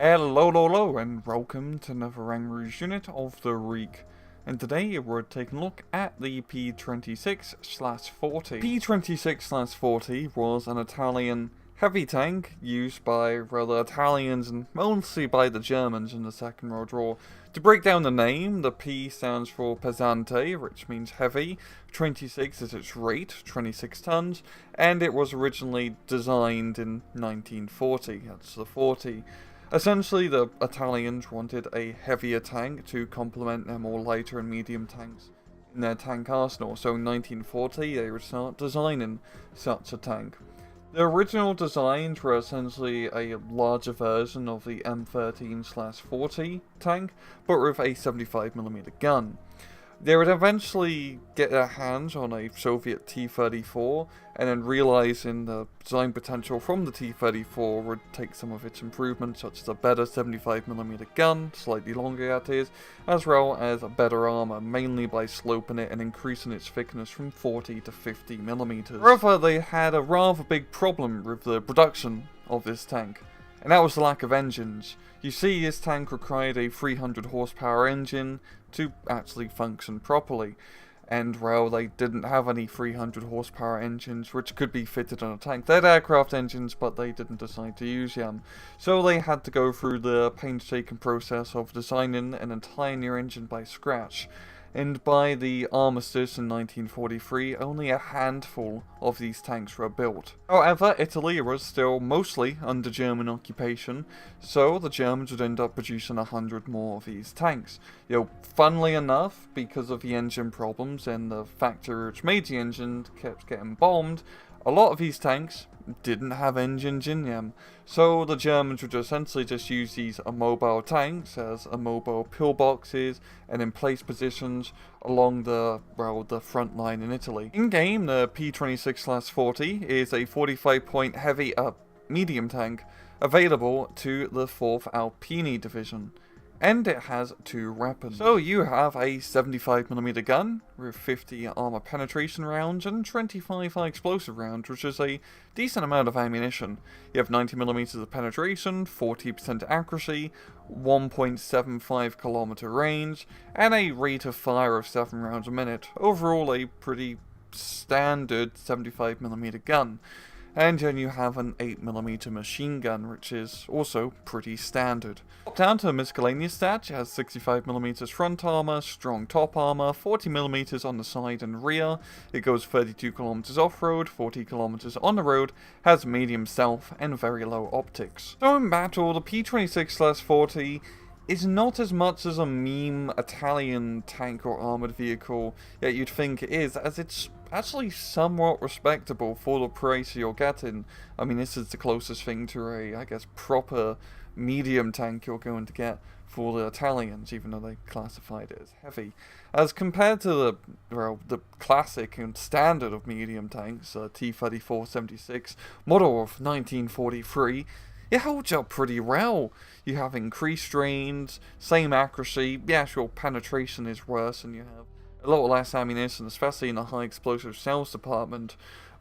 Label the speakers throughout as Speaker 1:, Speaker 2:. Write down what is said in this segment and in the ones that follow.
Speaker 1: Hello, and welcome to another Rangroo's unit of the week. And today we're taking a look at the P26/40. P26/40 was an Italian heavy tank used by the Italians and mostly by the Germans in the Second World War. To break down the name, the P stands for pesante, which means heavy. 26 is its rate, 26 tons, and it was originally designed in 1940. That's the 40. Essentially, the Italians wanted a heavier tank to complement their more lighter and medium tanks in their tank arsenal, so in 1940 they would start designing such a tank. The original designs were essentially a larger version of the M13/40 tank, but with a 75mm gun. They would eventually get their hands on a Soviet T-34, and then realizing the design potential from the T-34 would take some of its improvements, such as a better 75mm gun, slightly longer that is, as well as a better armor, mainly by sloping it and increasing its thickness from 40 to 50mm. However, they had a rather big problem with the production of this tank, and that was the lack of engines. You see, this tank required a 300 horsepower engine to actually function properly, and well, they didn't have any 300 horsepower engines which could be fitted on a tank. They had aircraft engines, but they didn't decide to use them, so they had to go through the painstaking process of designing an entire new engine by scratch. And by the armistice in 1943, only a handful of these tanks were built. However, Italy was still mostly under German occupation, so the Germans would end up producing 100 more of these tanks. Funnily enough, because of the engine problems and the factory which made the engine kept getting bombed, a lot of these tanks didn't have engines in them, so the Germans would essentially just use these immobile tanks as immobile pillboxes and in place positions along the front line in Italy. In game, the P26/40 is a 45-point heavy medium tank available to the 4th Alpini Division, and it has 2 weapons. So you have a 75mm gun with 50 armor penetration rounds and 25 high explosive rounds, which is a decent amount of ammunition. You have 90mm of penetration, 40% accuracy, 1.75 kilometer range, and a rate of fire of 7 rounds a minute. Overall, a pretty standard 75mm gun. And then you have an 8mm machine gun, which is also pretty standard. Down to miscellaneous stats, it has 65mm front armor, strong top armor, 40mm on the side and rear. It goes 32km off-road, 40km on the road, has medium stealth, and very low optics. So in battle, the P26/40 is not as much as a meme Italian tank or armoured vehicle yet you'd think it is, as it's actually somewhat respectable for the price you're getting. I mean, this is the closest thing to a, proper medium tank you're going to get for the Italians, even though they classified it as heavy. As compared to the classic and standard of medium tanks, T-34-76, model of 1943, it holds up pretty well. You have increased range, same accuracy, the actual penetration is worse, and you have a lot less ammunition, especially in the high explosive shells department,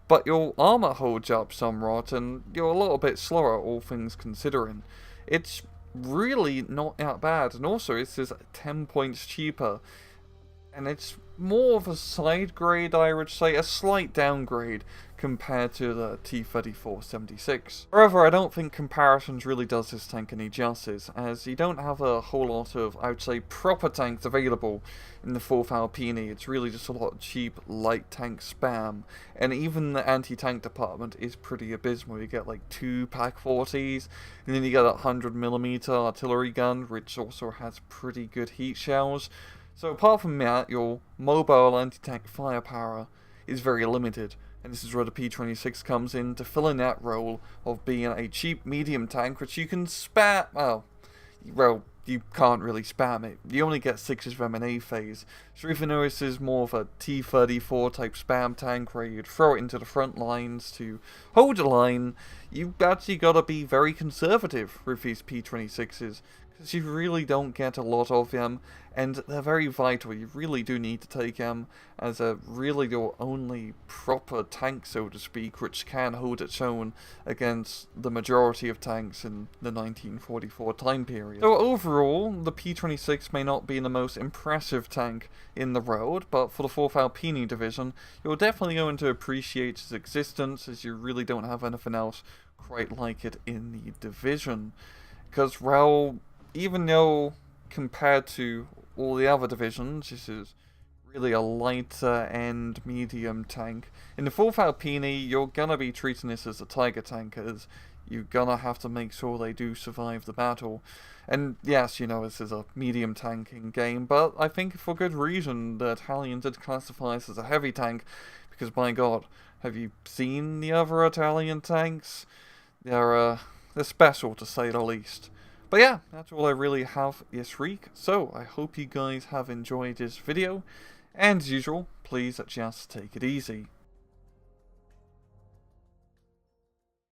Speaker 1: but your armor holds up somewhat, and you're a little bit slower, all things considering. It's really not that bad, and also it's just 10 points cheaper, and it's more of a side grade, I would say, a slight downgrade compared to the T-34-76. However, I don't think comparisons really does this tank any justice, as you don't have a whole lot of, I would say, proper tanks available in the 4th Alpini. It's really just a lot of cheap, light tank spam, and even the anti-tank department is pretty abysmal. You get like 2 Pak-40s, and then you get a 100mm artillery gun, which also has pretty good heat shells. So apart from that, your mobile anti-tank firepower is very limited, and this is where the P26 comes in to fill in that role of being a cheap medium tank, which you can spam. Well, you can't really spam it. You only get 6 of them in A phase. So even though this is more of a T-34 type spam tank where you'd throw it into the front lines to hold a line, you've actually got to be very conservative with these P26s. Because because you really don't get a lot of them, and they're very vital. You really do need to take them as a really your only proper tank, so to speak, which can hold its own against the majority of tanks in the 1944 time period. So overall, the P26 may not be the most impressive tank in the world, but for the 4th Alpini Division, you're definitely going to appreciate its existence, as you really don't have anything else quite like it in the division. Because, well, even though compared to all the other divisions, this is really a lighter end medium tank. In the 4th Alpini, you're gonna be treating this as a Tiger tank, as you're gonna have to make sure they do survive the battle. And yes, you know, this is a medium tanking game, but I think for good reason the Italian did classify this as a heavy tank, because my god, have you seen the other Italian tanks? They're special, to say the least. But yeah, that's all I really have this week, so I hope you guys have enjoyed this video, and as usual, please just take it easy.